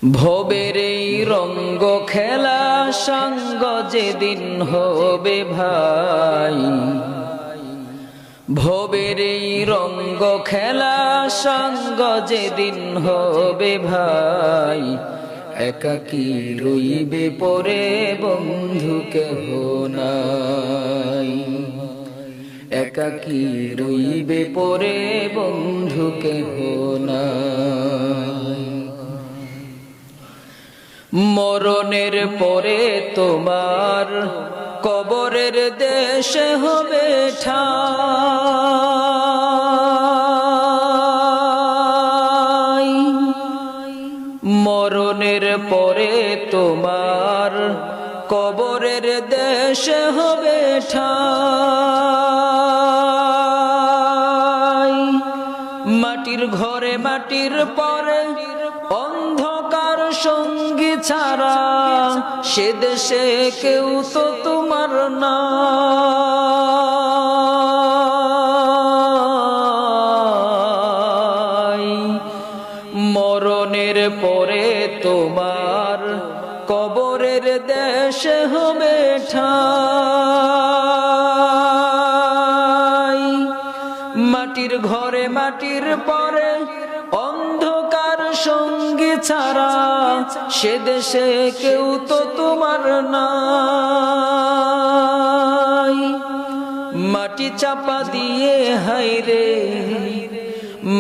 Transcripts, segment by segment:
ভবের এই রঙ্গ খেলা সঙ্গ যেদিন হবে ভাই, ভবের এই রঙ্গ খেলা সঙ্গ যেদিন হবে ভাই, একাকী রইবে পরে বন্ধু কেহ নাই, একাকী রইবে পরে বন্ধু কেহ নাই। মরণের পরে তোমার কবরের দেশে হবে ঠাই, মরণের পরে তোমার কবরের দেশে হবে ঠাই। মাটির ঘরে মাটির পরে অন্ধকার সঙ্গী ছাড়া সে দেশে কেউ তো তোমার নাই। মরণের পরে তোমার কবরের দেশে হবে ঠাই। মাটির ঘরে মাটির পরে অন্ধকার সঙ্গী ছাড়া সে দেশে কেউ তো তোমার নাই। মাটি চাপা দিয়ে হায়রে,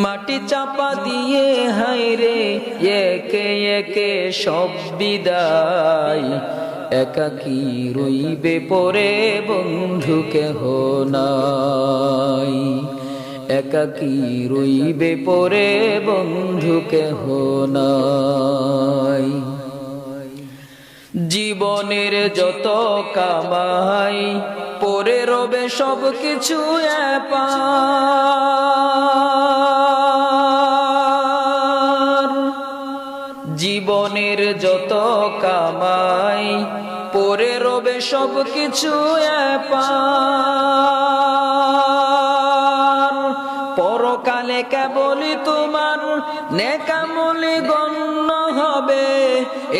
মাটি চাপা দিয়ে হায়রে, একে একে সব বিদায়, একাকী রইবে পরে বন্ধু কেহ নাই, একাকী রইবে পরে বন্ধু কেহ নাই। জীবনের যত কামাই পরে রবে সব কিছু এপার, জীবনের যত কামাই পরে রবে সব কিছু এপার। পরকালে কেবলই তোমার নেকামলি গণ্য হবে,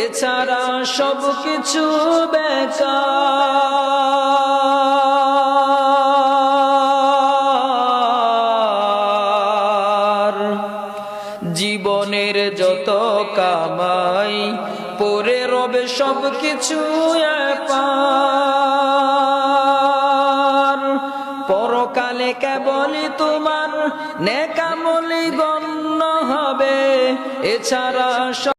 এছাড়া সব কিছু বেকার। জীবনের যত কামাই পরে রবে সব কিছু এপার। পরকালে কেবলই তোমার নেকামলি গণ্য হবে, এছাড়া